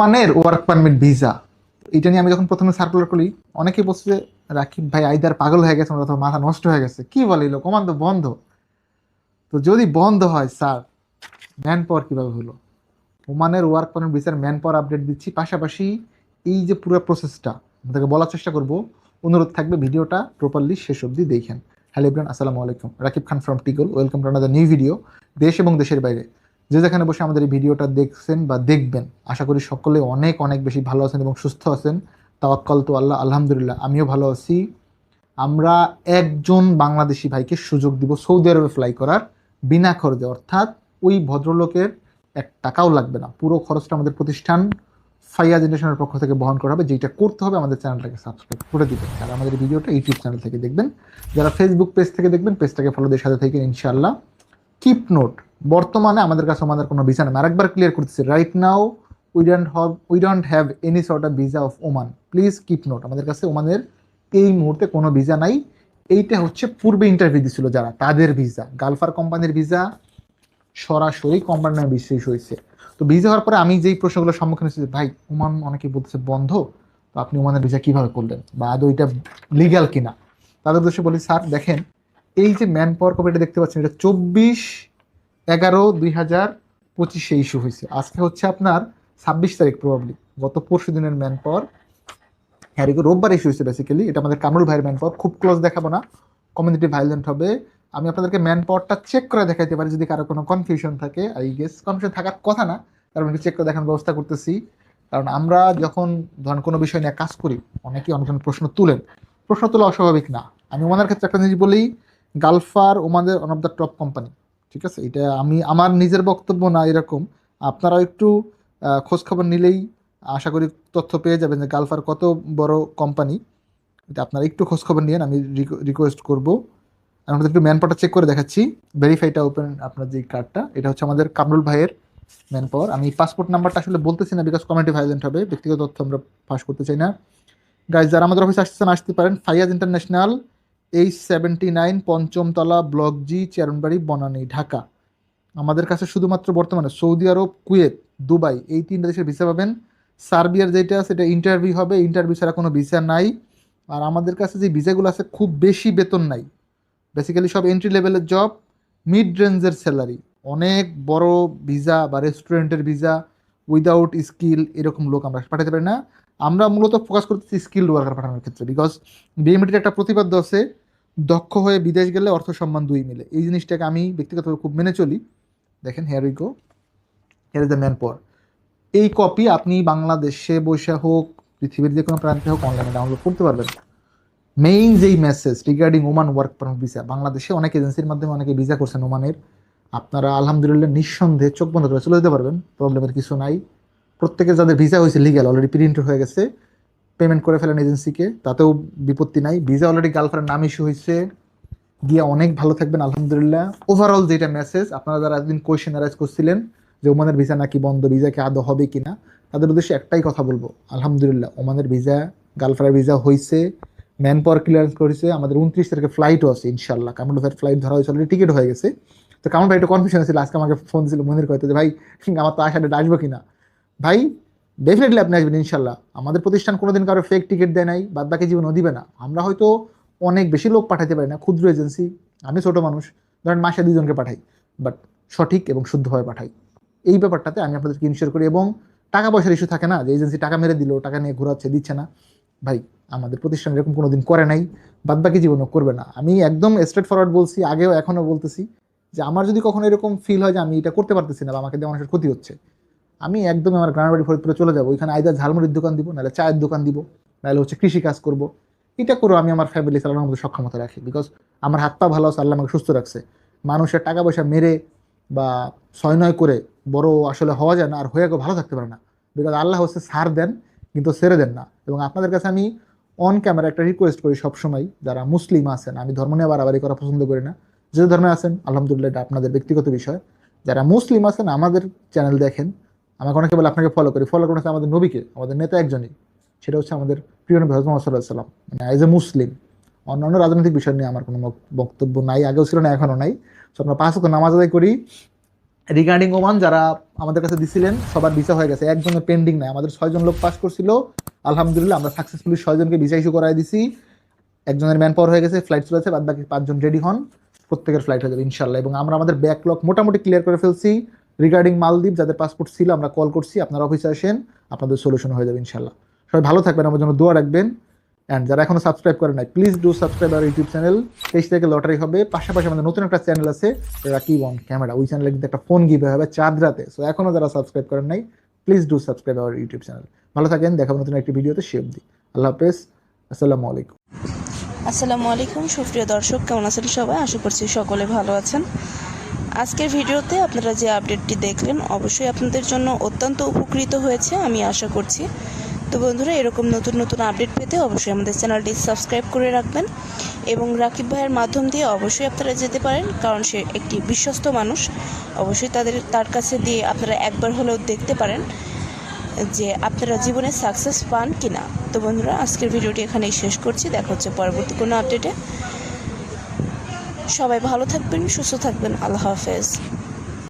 ওমানের work permit visa, এটা নিয়ে আমি যখন প্রথমে সার্কুলার করি, অনেকেই বলছে যে রাকিব ভাই আইদার পাগল হয়ে গেছে অথবা মাথা নষ্ট হয়ে গেছে, কি বলে লোক ওমান তো বন্ধ। তো যদি বন্ধ হয় স্যার, ম্যান পাওয়ার কিভাবে হলো? ওমানের ওয়ার্ক পারমিট ভিসার ম্যান পাওয়ার আপডেট দিচ্ছি, পাশাপাশি এই যে পুরো প্রসেসটা আপনাকে বলার চেষ্টা করব। অনুরোধ থাকবে ভিডিওটা প্রপারলি শেষ অবধি দেখেন। হ্যালো এভরিওয়ান, আসসালামু আলাইকুম, রাকিব খান ফ্রম টিগল, welcome to another new video. দেশ এবং দেশের বাইরে যে যেখানে বসে আমাদের এই ভিডিওটা দেখছেন বা দেখবেন, আশা করি সকলে অনেক অনেক বেশি ভালো আছেন এবং সুস্থ আছেন। তাওয়াক্কাল তো আল্লাহ, আলহামদুলিল্লাহ আমিও ভালো আছি। আমরা একজন বাংলাদেশি ভাইকে সুযোগ দিব সৌদি আরবে ফ্লাই করার বিনা খরচে, অর্থাৎ ওই ভদ্রলোকের এক টাকাও লাগবে না, পুরো খরচটা আমাদের প্রতিষ্ঠান ফাইয়াজ ইন্টারন্যাশনালের পক্ষ থেকে বহন করা হবে। যেটা করতে হবে, আমাদের চ্যানেলটাকে সাবস্ক্রাইব করে দিবেন আর আমাদের ভিডিওটা ইউটিউব চ্যানেল থেকে দেখবেন। যারা ফেসবুক পেজ থেকে দেখবেন, পেজটাকে ফলো দিয়ে সাথে থেকে ইনশাআল্লাহ। কিপ নোট, বর্তমানে আমাদের কাছে আমাদের কোনো ভিসা নেই। আরেকবার ক্লিয়ার করতেছি, right now we don't have any sort of visa of Oman. Please keep note, আমাদের কাছে ওমানের এই মুহূর্তে কোনো ভিসা নাই। এইটা হচ্ছে পূর্বে ইন্টারভিউ দিছিল যারা, তাদের ভিসা। গালফার কোম্পানির ভিসা সরাসরি কোম্পানির নামে বিশেষ হয়েছে। তো ভিসা হওয়ার পরে আমি যেই প্রশ্নগুলোর সম্মুখীন হচ্ছি, ভাই ওমান অনেকে বলতেছে বন্ধ, তো আপনি ওমানের ভিসা কিভাবে করলেন বা আদৌ এটা লিগ্যাল কিনা, তাদের উদ্দেশ্যে বলি স্যার দেখেন, এই যে ম্যান পাওয়ার কপিটা দেখতে পাচ্ছেন, এটা 24/11/2025 ইস্যু হয়েছে। আজকে হচ্ছে আপনার 26 তারিখ, প্রবাবলি গত পরশু দিনের ম্যান পাওয়ার। হ্যাঁ, রোববার ইস্যু হয়েছে বেসিক্যালি। এটা আমাদের কামরুল ভাইয়ের ম্যান পাওয়ার, খুব ক্লোজ দেখাবো না, কমিউনিটি ভাইলেন্ট হবে। আমি আপনাদেরকে ম্যান পাওয়ারটা চেক করে দেখাইতে পারি যদি কারো কোনো কনফিউশন থাকে। আই গেস কনফিউশন থাকার কথা না, কারণ চেক করে দেখানোর ব্যবস্থা করতেছি। কারণ আমরা যখন ধরেন কোনো বিষয় নিয়ে কাজ করি, অনেকেই অনেক ধরনের প্রশ্ন তুলেন, প্রশ্ন তোলা অস্বাভাবিক না। আমি ওমানের ক্ষেত্রে একটা জিনিস বলি, গালফার ওমানের one of the top company, ঠিক আছে? এটা আমি আমার নিজের বক্তব্য না, এরকম আপনারাও একটু খোঁজখবর নিলেই আশা করি তথ্য পেয়ে যাবেন যে গালফার কত বড় কোম্পানি। এটা আপনারা একটু খোঁজখবর নিয়েন, আমি রিকোয়েস্ট করবো। আমি একটু ম্যান পাওয়ারটা চেক করে দেখাচ্ছি। ভেরিফাইটা ওপেন, আপনার যে কার্ডটা, এটা হচ্ছে আমাদের কামরুল ভাইয়ের ম্যান পাওয়ার। আমি পাসপোর্ট নাম্বারটা আসলে বলতেছি না, বিকজ কমিউনিটি ভাইলেন্ট হবে, ব্যক্তিগত তথ্য আমরা ফাঁস করতে চাই না। গাইজ, যারা আমাদের অফিসে আসতেছেন আসতে পারেন। ফাইয়াজ ইন্টারন্যাশনাল, H79, পঞ্চমতলা, ব্লক জি, চেরনবাড়ি, বনানী, ঢাকা। আমাদের কাছে শুধুমাত্র বর্তমানে সৌদি আরব, কুয়েত, দুবাই, এই 3টা দেশের ভিসা পাবেন। সার্বিয়ার যেটা সেটা ইন্টারভিউ হবে, ইন্টারভিউ ছাড়া কোনো ভিসা নাই। আর আমাদের কাছে যে ভিসাগুলো আছে খুব বেশি বেতন নাই, বেসিক্যালি সব এন্ট্রি লেভেলের জব, মিড রেঞ্জের স্যালারি। অনেক বড় ভিসা বা রেস্টুরেন্টের ভিসা উইদাউট স্কিল এরকম লোক আমরা পাঠাতে পারি না। আমরা মূলত ফোকাস করতেছি স্কিল্ড ওয়ার্কার পাঠানোর ক্ষেত্রে, বিকজ বিএমটির একটা প্রতিপাদ্য আছে, দক্ষ হয়ে বিদেশ গেলে অর্থ সম্মান দুই মিলে। এই জিনিসটাকে আমি ব্যক্তিগতভাবে খুব মেনে চলি। দেখেন, here we go, hair is the man power. এই কপি আপনি বাংলাদেশে বসে হোক, পৃথিবীর যে কোনো প্রান্তে হোক, অনলাইনে ডাউনলোড করতে পারবেন। মেইন যেই message regarding Oman work permit visa, বাংলাদেশে অনেক এজেন্সির মাধ্যমে অনেকে ভিসা করছেন ওমানের, আপনারা আলহামদুলিল্লাহ নিঃসন্দেহে চোখ বন্ধ করে চলে যেতে পারবেন, প্রবলেমের কিছু নাই। প্রত্যেকে যাদের ভিসা হয়েছে লিগ্যাল, অলরেডি প্রিন্ট হয়ে গেছে, পেমেন্ট করে ফেলেন এজেন্সিকে, তাতেও বিপত্তি নাই। ভিসা অলরেডি গালফারের নাম ইস্যু হয়েছে, গিয়ে অনেক ভালো থাকবেন আলহামদুলিল্লাহ। ওভারঅল যেটা মেসেজ, আপনারা যারা একদিন কোয়েশ্চেন অ্যারাইজ করছিলেন যে ওমানের ভিসা নাকি বন্ধ, ভিসা কি আদৌ হবে কিনা, তাদের উদ্দেশ্যে একটাই কথা বলবো, আলহামদুলিল্লাহ ওমানের ভিসা, গালফারের ভিসা হয়েছে, ম্যান পাওয়ার ক্লিয়ারেন্স করেছে। আমাদের 29 তারিখে ফ্লাইটও আছে ইনশাল্লাহ। কামরুল ভাইয়ের ফ্লাইট ধরা হয়েছে, অলরেডি টিকিট হয়ে গেছে। তো কামরুল ভাই একটু কনফিউশন ছিল, আজকে আমাকে ফোন ছিল মনির কয়েতে যে ভাই আমার তো আশা ডেট আসবো কিনা। ভাই ডেফিনেটলি আপনি আসবেন ইনশাল্লাহ। আমাদের প্রতিষ্ঠান কোনোদিন কারো ফেক টিকিট দেয় নাই, বাদ বাকি জীবনও দিবে না। আমরা হয়তো অনেক বেশি লোক পাঠাতে পারি না, ক্ষুদ্র এজেন্সি, আমি ছোট মানুষ, ধরেন মাসে 2জনকে পাঠাই, বাট সঠিক এবং শুদ্ধভাবে পাঠাই। এই ব্যাপারটাতে আমি আপনাদেরকে ইনশিওর করি। এবং টাকা পয়সার ইস্যু থাকে না, যে এজেন্সি টাকা মেরে দিল, টাকা নিয়ে ঘোরাচ্ছে, দিচ্ছে না। ভাই আমাদের প্রতিষ্ঠান এরকম কোনোদিন করে নাই, বাদ বাকি জীবনও করবে না। আমি একদম স্ট্রেট ফরওয়ার্ড বলছি, আগেও এখনও বলতেছি, যে আমার যদি কখনো এরকম ফিল হয় যে আমি এটা করতে পারতেছি না বা আমাকে দিয়ে মানুষের ক্ষতি হচ্ছে, আমি একদম আমার গ্রামের বাড়ি ফরিদপুরে চলে যাবো। ওইখানে আইদার ঝালমুড়ির দোকান দিব, নাহলে চায়ের দোকান দিব, নাহলে হচ্ছে কৃষি কাজ করবো। এটা করে আমি আমার ফ্যামিলি চালানোর মতো সক্ষমতা রাখি, বিকজ আমার হাত পা ভালো আছে, আল্লাহ আমাকে সুস্থ রাখছে। মানুষের টাকা পয়সা মেরে বা ছয় নয় করে বড় আসলে হওয়া যায় না, আর হয়ে ভালো থাকতে পারে না, বিকজ আল্লাহ হচ্ছে সার দেন কিন্তু ছেড়ে দেন না। এবং আপনাদের কাছে আমি অন ক্যামেরা একটা রিকোয়েস্ট করি সবসময়, যারা মুসলিম আছেন, আমি ধর্ম নিয়ে বাড়াবাড়ি করা পছন্দ করি না, যে ধর্মে আছেন আলহামদুলিল্লাহ, এটা আপনাদের ব্যক্তিগত বিষয়। যারা মুসলিম আছেন আমাদের চ্যানেল দেখেন, আমাকে অনেকে বলে আপনাকে ফলো করি, ফলো করেছে আমাদের নবীকে, আমাদের নেতা একজনই, সেটা হচ্ছে আমাদের প্রিয় নবী হযরত মুহাম্মদ সাল্লাল্লাহু আলাইহি ওয়াসাল্লাম। মানে এজ এ মুসলিম অন্যান্য রাজনৈতিক বিষয় নিয়ে আমার কোনো বক্তব্য নাই, আগেও ছিল না, এখনও নাই। তো আমরা 5 ওয়াক্ত নামাজ আদায় করি, রিগার্ডিং ওমান যারা আমাদের কাছে দিছিলেন সবার ভিসা হয়ে গেছে, একজনের পেন্ডিং নাই। আমাদের 6 জন লোক পাস করছিল, আলহামদুলিল্লাহ আমরা সাকসেসফুলি 6 জনকে ভিসা ইস্যু করাই দিছি। একজনের ম্যান পাওয়ার হয়ে গেছে, ফ্লাইট চলেছে, বাদ বাকি 5 জন রেডি হন, প্রত্যেকের ফ্লাইট হয়ে যাবে ইনশাল্লাহ। এবং আমরা আমাদের ব্যাকলগ মোটামুটি ক্লিয়ার করে ফেলছি। রিগার্ডিং মালদ্বীপ যাদের পাসপোর্ট ছিল আমরা কল করছি, আপনার অফিসে আসেন, আপনাদের সলিউশন হয়ে যাবে ইনশাল্লাহ। সবাই ভালো থাকবেন, আমার জন্য দোয়া রাখবেন। অ্যান্ড যারা এখনো সাবস্ক্রাইব করেন নাই, please do subscribe our YouTube channel. 23 তারিখে লটারি হবে, পাশাপাশি আমাদের নতুন একটা চ্যানেল আছে রাকিব অন ক্যামেরা, ওই চ্যানেলে কিন্তু একটা ফোন গিভ হবে চাঁদ রাতে। সো এখনো যারা সাবস্ক্রাইব করেন নাই, please do subscribe our YouTube channel. ভালো থাকেন, দেখাবো নতুন একটি ভিডিওতে, সে অবধি আল্লাহ হাফেজ, আসসালামু আলাইকুম। আসসালামু আলাইকুম সুপ্রিয় দর্শক, কেমন আছেন সবাই? আশা করছি সকলে ভালো আছেন। আজকের ভিডিওতে আপনারা যে আপডেটটি দেখলেন অবশ্যই আপনাদের জন্য অত্যন্ত উপকৃত হয়েছে আমি আশা করছি। তো বন্ধুরা, এরকম নতুন নতুন আপডেট পেতে অবশ্যই আমাদের চ্যানেলটি সাবস্ক্রাইব করে রাখবেন এবং রাকিব ভাইয়ের মাধ্যম দিয়ে অবশ্যই আপনারা যেতে পারেন, কারণ সে একটি বিশ্বস্ত মানুষ। অবশ্যই তার কাছে দিয়ে আপনারা একবার হলেও দেখতে পারেন যে আপনারা জীবনে সাকসেস পান কিনা। তো বন্ধুরা, আজকের ভিডিওটি এখানেই শেষ করছি, দেখা হচ্ছে পরবর্তী কোনো আপডেটে। সবাই ভালো থাকবেন, সুস্থ থাকবেন, আল্লাহ হাফেজ।